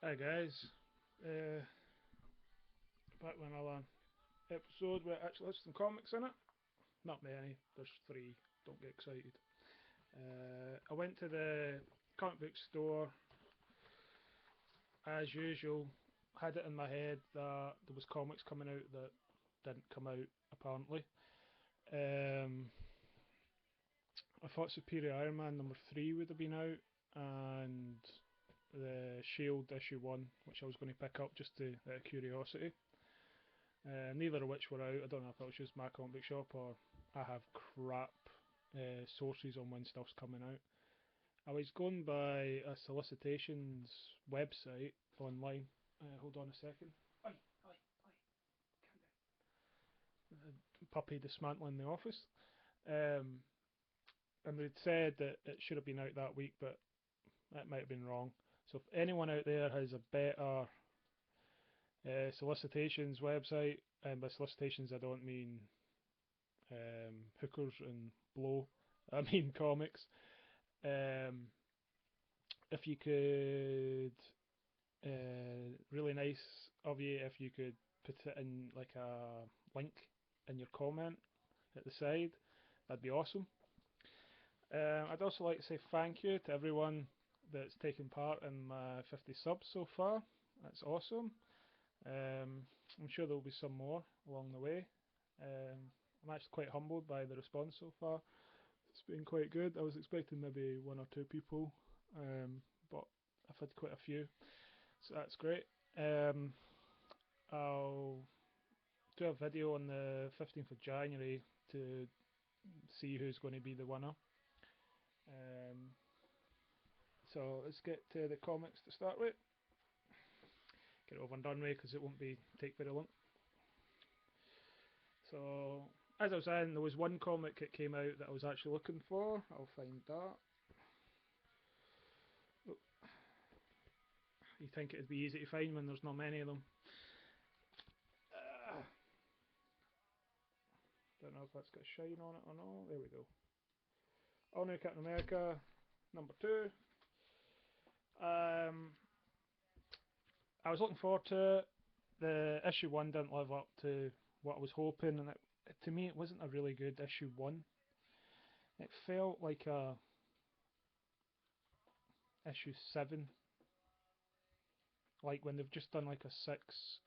Hi guys, back with another episode where it actually has some comics in it. Not many, there's three, don't get excited. I went to the comic book store as usual, had it in my head that there was comics coming out that didn't come out apparently. Um, I thought Superior Iron Man number 3 would have been out, and the Shield issue 1, which I was going to pick up just out of curiosity. Neither of which were out. I don't know if it was just my comic book shop or I have crap sources on when stuff's coming out. I was going by a solicitations website online. Hold on a second. Oi, oi, oi. Puppy dismantling the office. Um, and they'd said that it should have been out that week, but that might have been wrong. So if anyone out there has a better solicitations website, and by solicitations I don't mean hookers and blow. I mean comics. Um, if you could, really nice of you if you could put it in like a link in your comment at the side. That'd be awesome. I'd also like to say thank you to everyone that's taken part in my 50 subs so far. That's awesome. I'm sure there'll be some more along the way. I'm actually quite humbled by the response so far. It's been quite good. I was expecting maybe one or two people, but I've had quite a few, so that's great. Um, I'll do a video on the 15th of January to see who's going to be the winner. Um, so let's get to the comics to start with. Get it over and done with because it won't be take very long. So as I was saying, there was one comic that came out that I was actually looking for. I'll find that. Oh, you think it'd be easy to find when there's not many of them. Uh, don't know if that's got shine on it or not. There we go. All New Captain America, number 2. Um, I was looking forward to it. The issue 1 didn't live up to what I was hoping, and to me it wasn't a really good issue 1. It felt like a issue 7, like when they've just done like a 6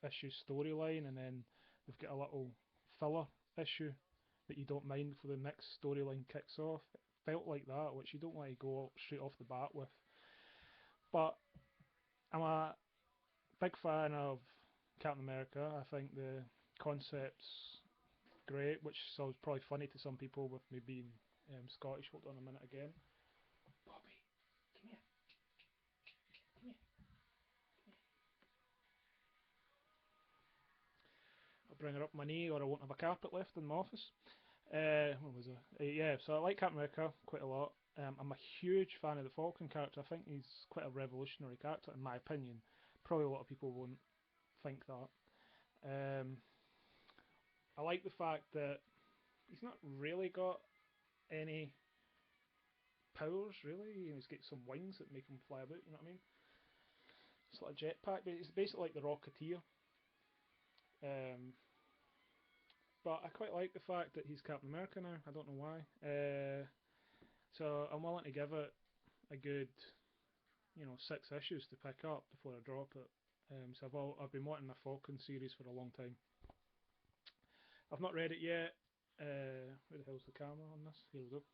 issue storyline and then they've got a little filler issue that you don't mind before the next storyline kicks off. It felt like that, which you don't want to go straight off the bat with. But I'm a big fan of Captain America. I think the concept's great, which sounds probably funny to some people with me being Scottish. Hold on a minute again. Bobby, come here, come here. I'll bring her up my knee or I won't have a carpet left in my office. What was it? Yeah, so I like Captain America quite a lot. I'm a huge fan of the Falcon character. I think he's quite a revolutionary character, in my opinion. Probably a lot of people won't think that. Um, I like the fact that he's not really got any powers, really. He's got some wings that make him fly about, you know what I mean? It's like a jetpack, but it's basically like the Rocketeer. Um, but I quite like the fact that he's Captain America now. I don't know why. So I'm willing to give it a good, 6 issues to pick up before I drop it. So I've been wanting the Falcon series for a long time. I've not read it yet. Where the hell's the camera on this? Here we go.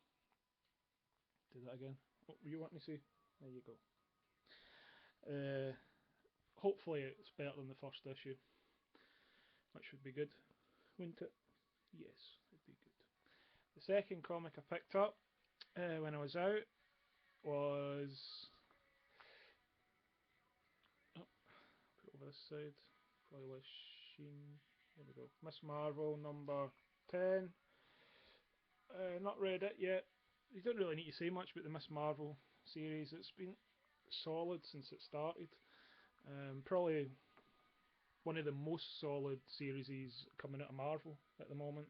Do that again. What were you wanting to see? There you go. Hopefully it's better than the first issue, which would be good, wouldn't it? Yes, it'd be good. The second comic I picked up when I was out was, oh, put it over this side, probably less sheen. There we go. Miss Marvel number 10. Not read it yet. You don't really need to say much about the Miss Marvel series. It's been solid since it started. Probably one of the most solid series coming out of Marvel at the moment,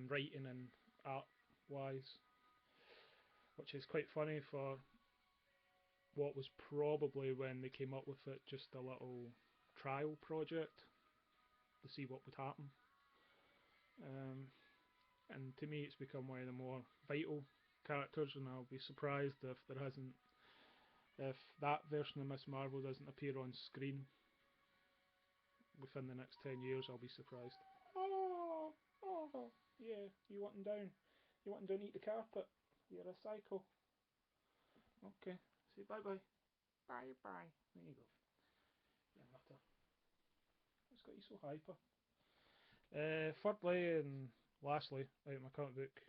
writing and art wise, which is quite funny for what was probably when they came up with it just a little trial project to see what would happen. Um, and to me, it's become one of the more vital characters, and I'll be surprised if there hasn't, if that version of Miss Marvel doesn't appear on screen within the next 10 years. I'll be surprised. Oh, oh, yeah, you want him down? You want him down? Eat the carpet? You're a psycho. Okay, say bye bye. Bye bye. There you go. You nutter. What's got you so hyper? Thirdly and lastly, out of my comic book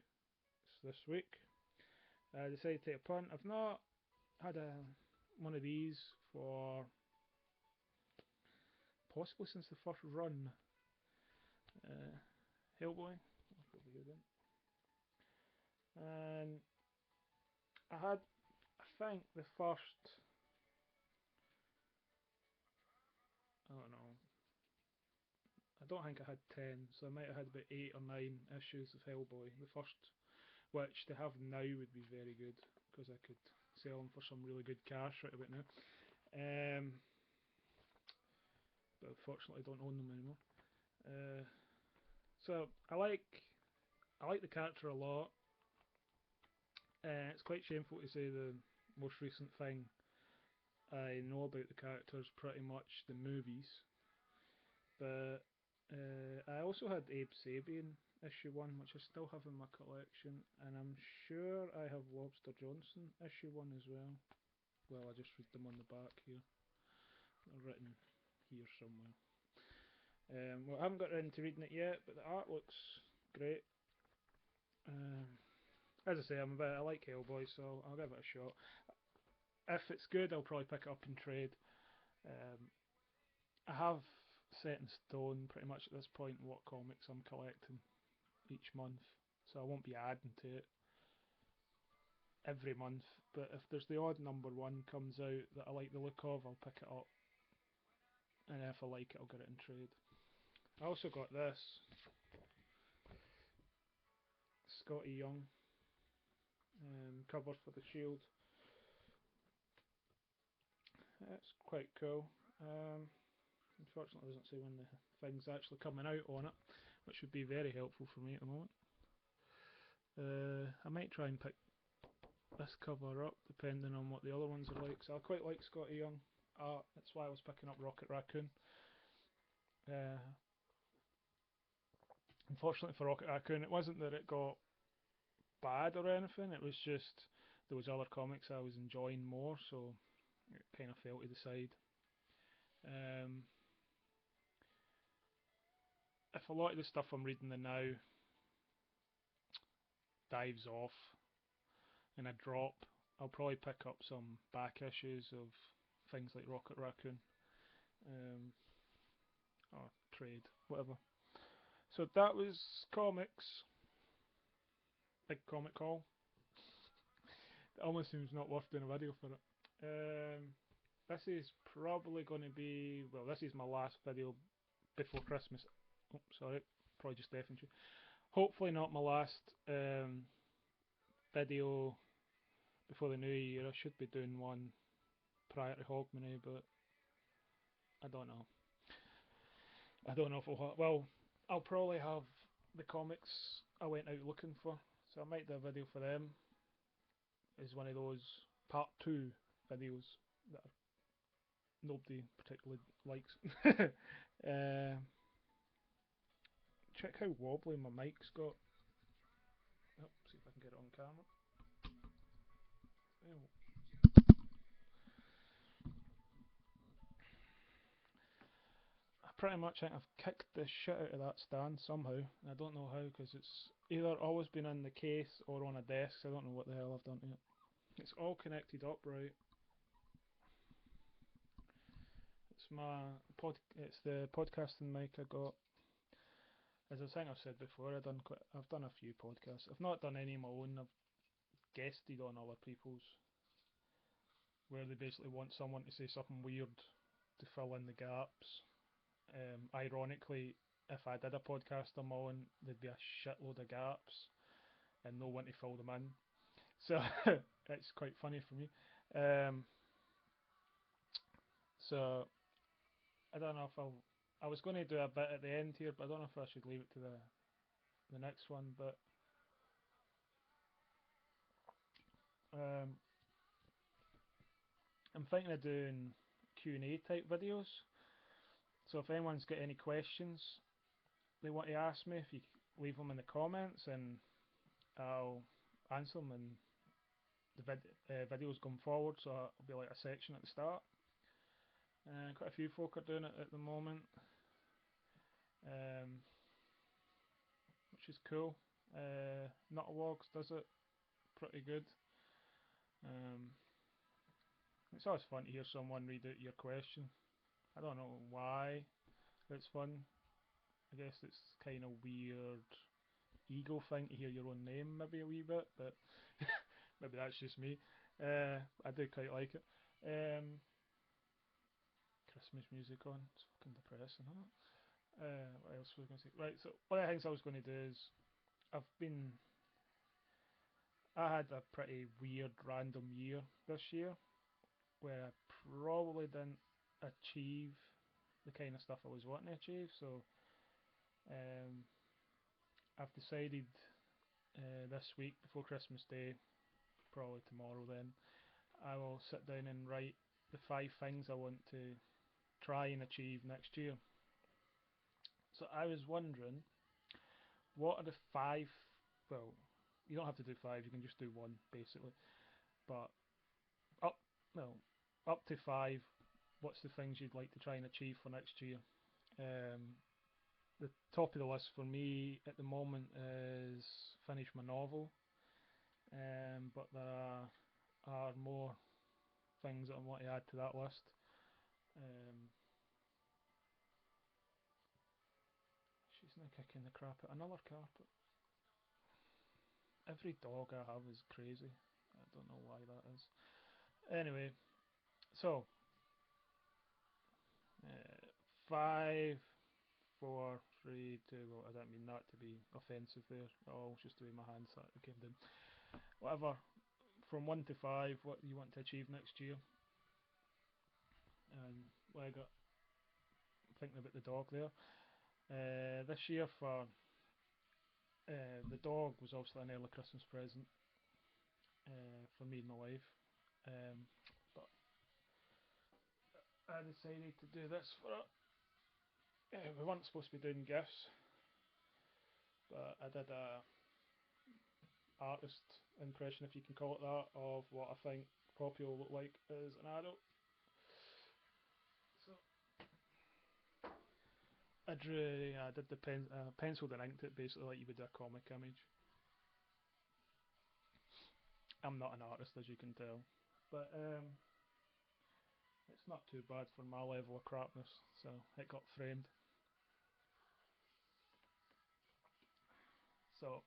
this week, I decided to take a punt. I've not had one of these for possibly since the first run. Hellboy. And I had, I think, the first, I don't know, I don't think I had 10, so I might have had about 8 or 9 issues of Hellboy. The first, which to have now would be very good, because I could sell them for some really good cash right about now. But unfortunately I don't own them anymore. So I like the character a lot. It's quite shameful to say the most recent thing I know about the character is pretty much the movies, but I also had Abe Sapien issue 1, which I still have in my collection, and I'm sure I have Lobster Johnson issue 1 as well. Well, I just read them on the back here. They're written here somewhere. Well, I haven't got into reading it yet, but the art looks great. As I say, I like Hellboy, so I'll give it a shot. If it's good, I'll probably pick it up in trade. I have set in stone pretty much at this point what comics I'm collecting each month, so I won't be adding to it every month. But if there's the odd number one comes out that I like the look of, I'll pick it up, and if I like it, I'll get it in trade. I also got this Scotty Young cover for the Shield. It's quite cool. Unfortunately, it doesn't say when the thing's actually coming out on it, which would be very helpful for me at the moment. I might try and pick this cover up depending on what the other ones are like. So I quite like Scotty Young. That's why I was picking up Rocket Raccoon. Unfortunately for Rocket Raccoon, it wasn't that it got bad or anything, it was just there was other comics I was enjoying more, so it kind of fell to the side. If a lot of the stuff I'm reading now dives off and I drop, I'll probably pick up some back issues of things like Rocket Raccoon, or trade, whatever. So that was comics. Big comic haul. It almost seems not worth doing a video for it. This is probably going to be, well, this is my last video before Christmas. Oh, sorry, probably just deafened you. Hopefully not my last video before the new year. I should be doing one prior to Hogmanay, but I don't know. I don't know if I'll probably have the comics I went out looking for, so I might do a video for them. Is one of those part 2 videos that nobody particularly likes. Check how wobbly my mic's got. Oh, see if I can get it on camera. Oh. I pretty much think I've kicked the shit out of that stand somehow. I don't know how, because it's either always been in the case or on a desk. So I don't know what the hell I've done to it. It's all connected up right. It's the podcasting mic I got. As I think I've said before, I've done a few podcasts. I've not done any of my own. I've guested on other people's, where they basically want someone to say something weird to fill in the gaps. Ironically, if I did a podcast on my own, there'd be a shitload of gaps and no one to fill them in. So it's quite funny for me. So I don't know if I was going to do a bit at the end here, but I don't know if I should leave it to the next one. But um, I'm thinking of doing Q&A type videos. So if anyone's got any questions they want to ask me, if you leave them in the comments, and I'll answer them in the videos going forward. So it'll be like a section at the start. Quite a few folk are doing it at the moment, um, which is cool. Nutalogs does it pretty good. Um, it's always fun to hear someone read out your question. I don't know why it's fun. I guess it's kind of weird ego thing to hear your own name maybe a wee bit, but maybe that's just me. I do quite like it. Christmas music on. It's fucking depressing, isn't it? What else was I going to say? Right, so one of the things I was going to do is I've been I had a pretty weird random year this year where I probably didn't achieve the kind of stuff I was wanting to achieve. So um, I've decided this week before Christmas Day, probably tomorrow, then I will sit down and write the 5 things I want to try and achieve next year. So I was wondering, what are the five? Well, you don't have to do five. You can just do one, basically. But up, well, up to five. What's the things you'd like to try and achieve for next year? Um, the top of the list for me at the moment is finish my novel, but there are more things that I want to add to that list. Um, she's now kicking the crap at another carpet. Every dog I have is crazy. I don't know why that is. Anyway, so uh, 5, 4, 3, 2. Well, I don't mean that to be offensive there. Oh, just the way my hands came down. Whatever. From 1 to 5, what do you want to achieve next year? And what I got thinking about the dog there. This year for the dog was obviously an early Christmas present for me and my wife. Um, but I decided to do this for it. We weren't supposed to be doing gifts, but I did a artist impression, if you can call it that, of what I think Poppy will look like as an adult. So I did the penciled and inked it basically like you would do a comic image. I'm not an artist, as you can tell, but it's not too bad for my level of crapness. So it got framed. So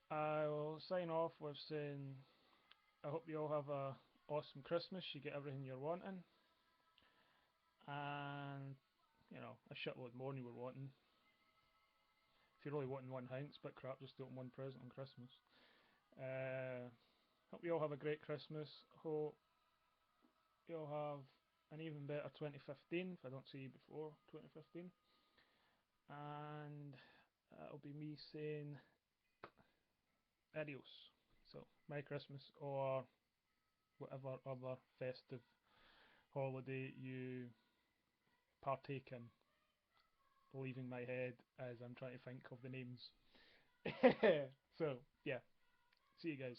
I will sign off with saying I hope you all have a awesome Christmas. You get everything you're wanting, and a shitload more than you were wanting. If you're really wanting one thing, it's a bit crap. Just open one present on Christmas. Uh, Hope you all have a great Christmas. Hope you all have an even better 2015. If I don't see you before 2015, and it'll be me saying adios. So Merry Christmas, or whatever other festive holiday you partake in. Leaving my head as I'm trying to think of the names. So yeah, see you guys.